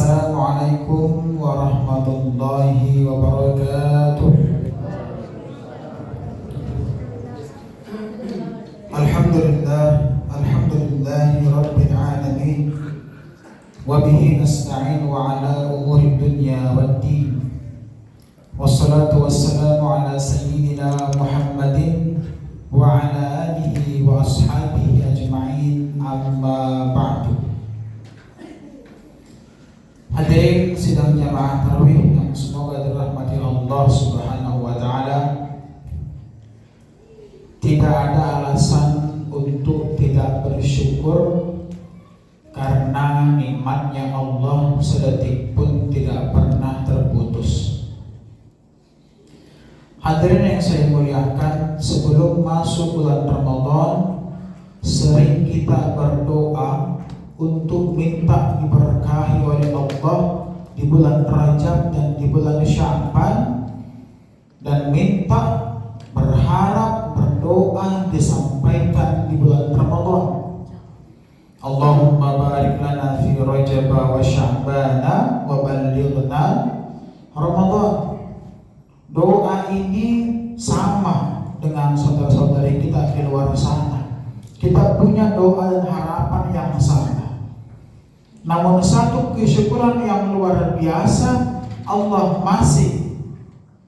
Assalamualaikum warahmatullahi wabarakatuh. Alhamdulillahi rabbil alamin. Wa bihi nasta'in wa ala umuri dunya waddin. Wassalatu wassalamu ala sayyidina Muhammadin wa ala alihi wa ashabihi ajma'in, amma ba'du. Hadirin sidang jamaah tarawih yang semoga dirahmati Allah Subhanahu wa taala. Tidak ada alasan untuk tidak bersyukur karena nikmatnya Allah sedetik pun tidak pernah terputus. Hadirin yang saya muliakan, sebelum masuk bulan Ramadan sering kita berdoa untuk minta diberkahi oleh Allah di bulan Rajab dan di bulan Sya'ban, dan minta berharap berdoa disampaikan di bulan Ramadan. Allahumma barik lana fi Rajab wa Sya'ban wa ballighna Ramadan. Doa ini sama dengan saudara-saudari kita di luar sana. Kita punya doa dan harapan yang sama. Namun satu kesyukuran yang luar biasa, Allah masih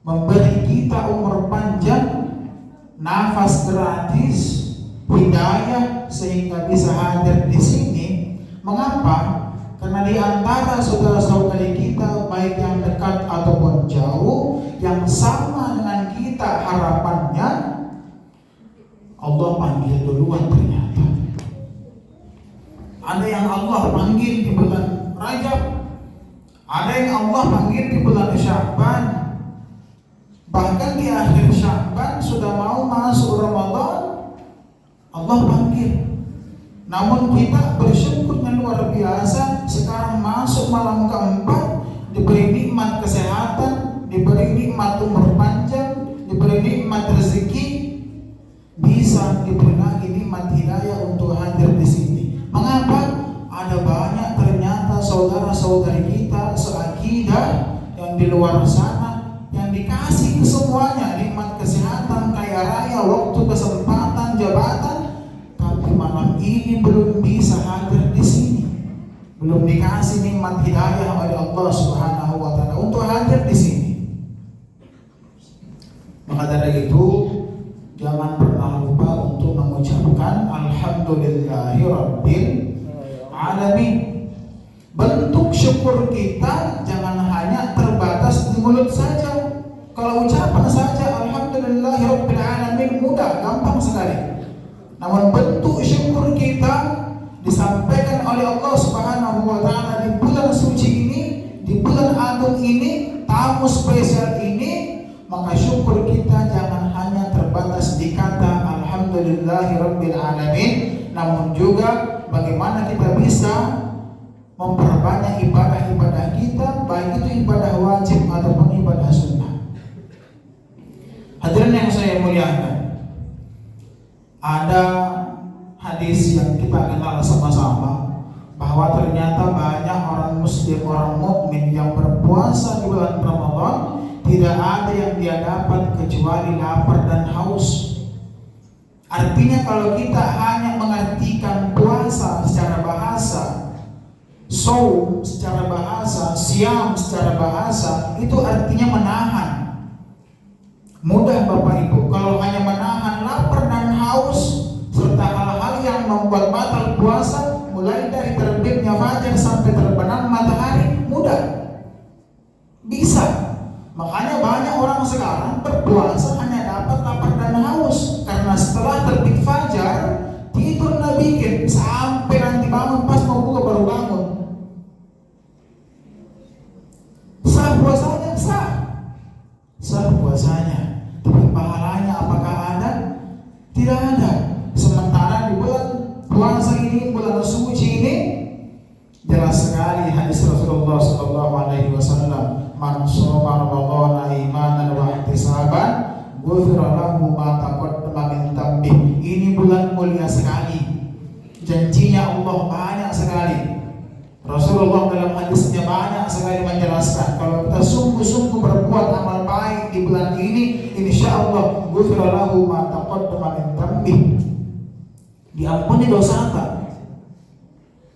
memberi kita umur panjang, nafas gratis, hidayah sehingga bisa hadir di sini. Mengapa? Karena di antara saudara-saudari kita, baik yang dekat ataupun jauh, yang sama dengan kita harapannya, Allah panggil duluan ternyata. Ada yang Allah panggil di bulan Rajab, ada yang Allah panggil di bulan Sya'ban. Bahkan di akhir Sya'ban sudah mau masuk Ramadan, Allah panggil. Namun kita bersyukurnya luar biasa, sekarang masuk malam keempat, diberi nikmat kesehatan, diberi nikmat umur panjang, diberi nikmat rezeki, bisa diberi lagi nikmat hidayah untuk hadir di sini. Mengapa? Ada banyak ternyata saudara-saudari kita seakidah yang di luar sana yang dikasih semuanya, nikmat kesehatan, kaya raya, waktu, kesempatan, jabatan, tapi malam ini belum bisa hadir di sini, belum dikasih nikmat hidayah oleh Allah Subhanahu wa taala untuk hadir di sini. Maka dari itu jangan pernah lupa untuk mengucapkan alhamdulillahi rabbil alamin. Bentuk syukur kita jangan hanya terbatas di mulut saja. Kalau ucapan saja alhamdulillahi rabbil alamin mudah, gampang sekali. Namun bentuk syukur kita disampaikan oleh Allah Subhanahu wa taala di bulan suci ini, di bulan agung ini, tamu spesial ini, maka syukur kita jangan hanya terbatas di kata alhamdulillahi rabbil alamin, namun juga bagaimana kita bisa memperbanyak ibadah-ibadah kita, baik itu ibadah wajib ataupun ibadah sunnah. Hadirin yang saya muliakan, ada hadis yang kita kenal sama-sama, bahwa ternyata banyak orang muslim, orang mukmin yang berpuasa di bulan Ramadan, tidak ada yang dia dapat kecuali lapar dan haus. Artinya kalau kita hanya mengartikan puasa secara bahasa, shaum secara bahasa, siam secara bahasa, itu artinya menahan. Mudah Bapak Ibu, kalau hanya menahan lapar dan haus serta hal-hal yang membuat batal puasa, mulai dari terbitnya fajar sampai terbenam matahari, mudah, bisa. Makanya banyak orang sekarang berpuasa hanya dapat lapar dan haus, karena setelah terbit fajar tidur nggak bikin, sampai nanti bangun pas mau buka baru bangun. Sah puasanya, sah puasanya, tapi pahalanya apakah ada? Tidak ada. Sementara di bulan puasa ini, bulan suci ini, jelas sekali hadis Rasulullah SAW, man shoma Ramadan imanan wa ihtisaban dalam hadisnya banyak sekali menjelaskan kalau kita sungguh-sungguh berbuat amal baik di bulan ini, insya Allah ghufira lahu ma taqaddama min dhanbi. Diampuni dosa tak?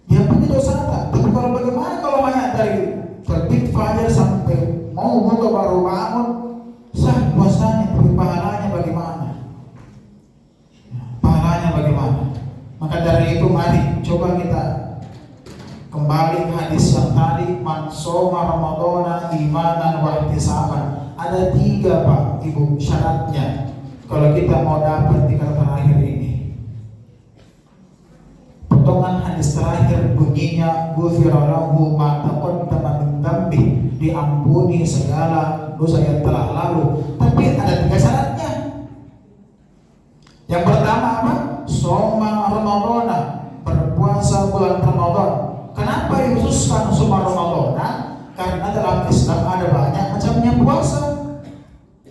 Diampuni dosa tak? Tapi kalau bagaimana kalau hanya dari terbit fajar sampai mau buka baru bangun, sah puasanya, tapi pahalanya bagaimana? Pahalanya bagaimana? Maka dari itu mari coba kita kembali ke hadis yang tadi, man shoma ramadhana imanan wa ihtisaban. Ada 3 Pak Ibu syaratnya kalau kita mau dapat 3 terakhir ini. Potongan hadis terakhir bunyinya ghufira lahu ma taqaddama min dhanbi, diampuni segala dosa yang telah lalu. Tapi ada 3 syaratnya. Yang pertama apa? Shoma ramadhana, berpuasa bulan Ramadan. Kenapa dikhususkan shoma ramadhana? Karena dalam Islam ada banyak macamnya puasa.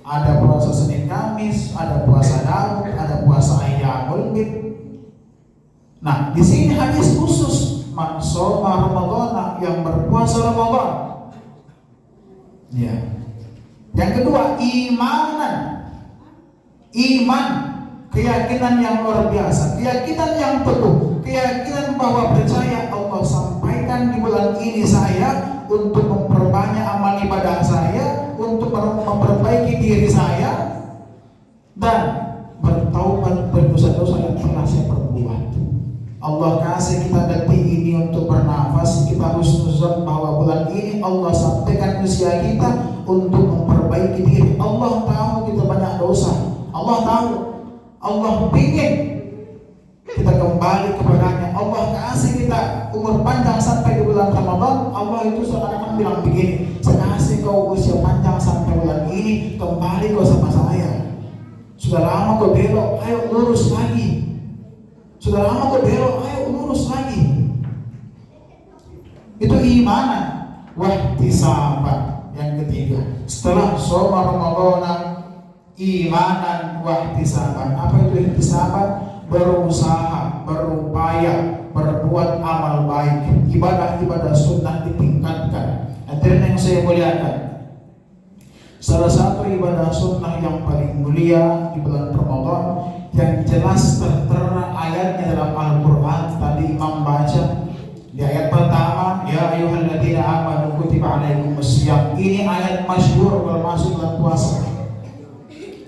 Ada puasa Senin Kamis, ada puasa Daud, ada puasa Ayyamul Bid. Nah, di sini hadis khusus man shoma ramadhana, yang berpuasa Ramadan. Ya. Yang kedua, imanan. Iman, keyakinan yang luar biasa, keyakinan yang teguh, keyakinan bahwa percaya Allah sampaikan di bulan ini saya untuk memperbanyak amal ibadah saya, untuk memperbaiki diri saya, dan bertaubat berdosa-dosa yang pernah saya perbuat. Allah kasih kita detik ini untuk bernafas, kita husnuzon bahwa bulan ini Allah sampaikan usia kita untuk memperbaiki diri. Allah tahu kita banyak dosa, Allah tahu, Allah ingin kita kembali kepadanya. Allah kasih kita umur panjang sampai di bulan Ramadan. Allah itu seakan-akan bilang begini, saya kasih kau usia panjang sampai bulan ini, kembali kau sama saya. Sudah lama kau belok, ayo lurus lagi. Sudah lama kau belok, ayo lurus lagi. Itu imanan. Wahtisaban, yang ketiga. Setelah shoma ramadhana, imanan wahtisaban. Apa itu ihtisaban? Berusaha, berupaya, berbuat amal baik, ibadah-ibadah sunnah ditingkatkan. Hadirin yang saya muliakan, salah satu ibadah sunnah yang paling mulia di bulan Ramadan yang jelas tertera ayatnya dalam Al-Quran, tadi Imam baca di ayat pertama, ya ayyuhalladzina amanu kutiba alaikumussyam. Ini ayat masyhur kalau masuk dalam puasa.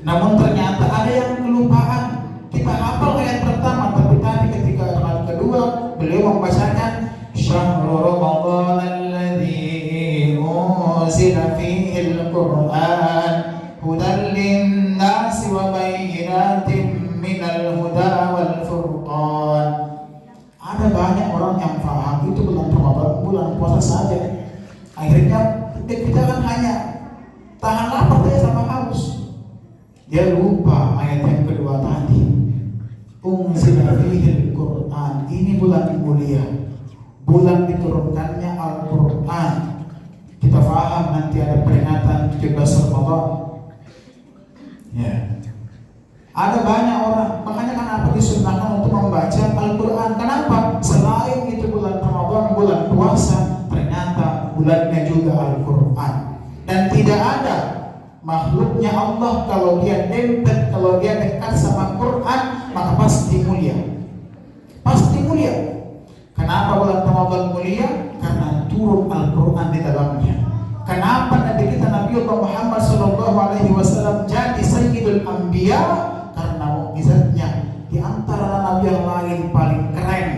Namun ternyata ada yang kelupaan. Kita hafal ayat pertama, tapi tadi ketika ayat kedua beliau membacakan syahrul ramadhan alladzi unzila fihi al-Qur'an hudan lin-nasi wa bayyinatin minal huda wal furqan. Ada banyak orang yang paham itu bulan Ramadan bulan puasa saja. Akhirnya kita kan hanya tahan lapar saja sama haus. Dia lupa ayat yang kedua tadi. Unzila fihi al-Qur'an. Ini bulan mulia, bulan diturunkannya Al-Quran. Kita faham nanti ada peringatan 17 Ramadan. Ya. Ada banyak orang, makanya kenapa disunnahkan untuk membaca Al-Quran. Kenapa? Selain itu bulan Ramadan, bulan puasa, ternyata bulannya juga Al-Quran. Dan tidak ada makhluknya Allah kalau dia dempet, kalau dia dekat sama Quran, maka pasti mulia. Pasti mulia. Kenapa bulan Ramadan mulia? Karena turun Al-Quran di dalamnya. Kenapa Nabi kita Nabi Muhammad SAW jadi Sayyidul Anbiya? Karena mukjizatnya di antara nabi yang lain paling keren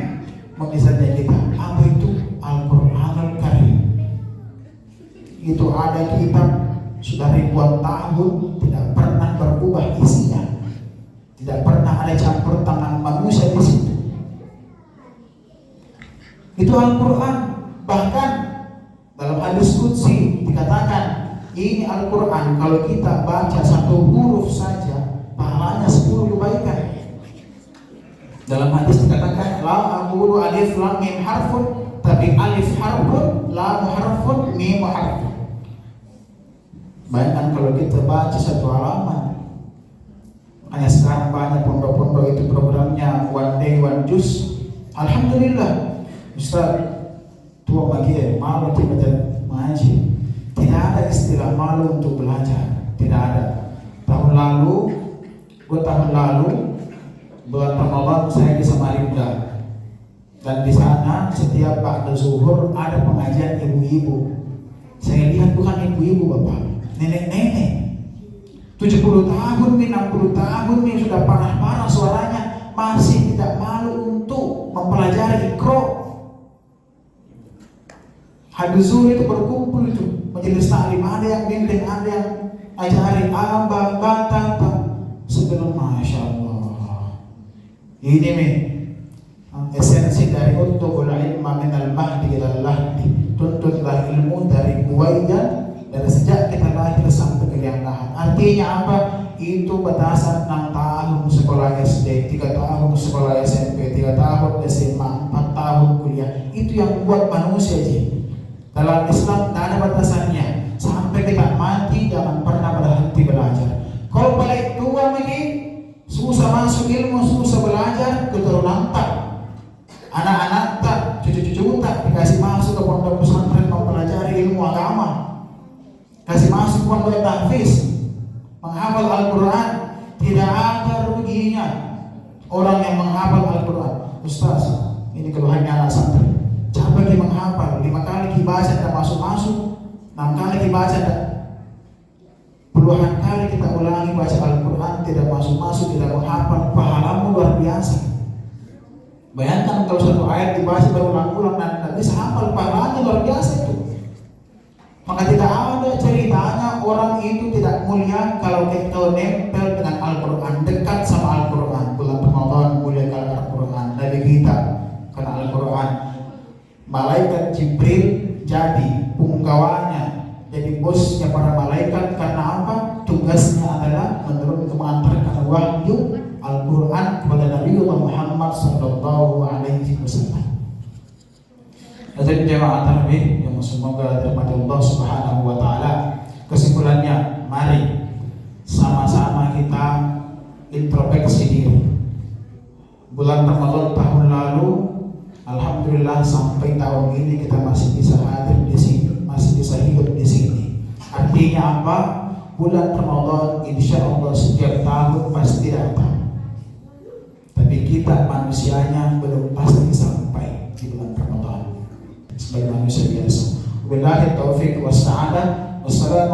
mukjizatnya kita. Apa itu? Al-Quranul Karim. Itu ada kitab sudah ribuan tahun, tidak pernah berubah isinya, tidak pernah ada campur tangan manusia di situ. Itu Al-Quran. Bahkan dalam hadis qudsi dikatakan ini Al-Quran kalau kita baca satu huruf saja pahalanya 10 kebaikan. Dalam hadis dikatakan la aqulu alif lam mim harfun, tapi alif harfun, lam harfun, mim harfun. Bayangkan kalau kita baca satu halaman. Hanya sekarang banyak pondok-pondok itu programnya one day one juz. Alhamdulillah, Ustaz, tua bagi malu tidak mengaji. Tidak ada istilah malu untuk belajar, tidak ada. Tahun lalu bulan Ramadan saya di Samarinda, dan di sana setiap ba'da zuhur ada pengajian ibu-ibu. Saya lihat bukan ibu-ibu bapak, nenek-nenek 70 tahun, 60 tahun nih, sudah parah-parah suaranya, masih tidak malu untuk mempelajari Iqra. Habis zuhur itu berkumpul itu majelis taklim, ada yang bimbing, ada yang ajari abang bata. Sebelum Masya Allah, ini nih esensi dari untuk ilmu minal mahdi ilal lahdi. Tuntutlah ilmu dari buaya, dari sejak kita lahir sampai ke liang lahat. Artinya apa? Itu batasan 6 tahun sekolah SD, 3 tahun sekolah SMP, 3 tahun SMA, 4 tahun kuliah. Itu yang buat manusia sih. Dalam Islam tidak ada batasannya. Sampai kita mati jangan pernah berhenti belajar. Kalau balik tua lagi, susah masuk ilmu, susah belajar, keturunan tak, anak-anak tak, cucu-cucu tak dikasih masuk ke pondok pesantren mempelajari ilmu agama, kasih masuk pondok tahfiz, menghafal Al-Quran. Tidak ada ruginya orang yang menghafal Al-Quran. Ustaz, ini keluhannya anak santri, capek dia menghafal, 5 kali dibaca tidak masuk-masuk, 6 kali dibaca tidak, puluhan kali kita ulangi baca Al-Quran tidak masuk-masuk, tidak menghafal, pahalamu luar biasa. Bayangkan kalau satu ayat dibaca berulang-ulang dan tidak bisa hafal, pahalanya luar biasa itu. Maka tidak ada ceritanya orang itu tidak mulia kalau kita nempel dengan Al-Quran, dekat sama Al-Quran. Bulan Ramadan mulia kalau Al-Quran, Nabi kita karena Al-Quran. Malaikat Jibril jadi punggawanya, jadi bosnya para malaikat. Karena apa? Tugasnya adalah mengantarkan wahyu Al-Quran kepada Nabi Muhammad sallallahu alaihi wasallam. Jadi jemaah tarawih yang semoga dirahmati Allah Subhanahu wa taala. Kesimpulannya, mari sama-sama kita introspeksi diri. Bulan Ramadan tahun lalu, alhamdulillah sampai tahun ini kita masih bisa hadir di sini, masih bisa hidup di sini. Artinya apa? Bulan Ramadan insya Allah setiap tahun pasti datang, tapi kita manusianya belum pasti sampai di bulan Ramadan sebagai manusia biasa. Wabillahi taufiq was sa'adah. Wassalamu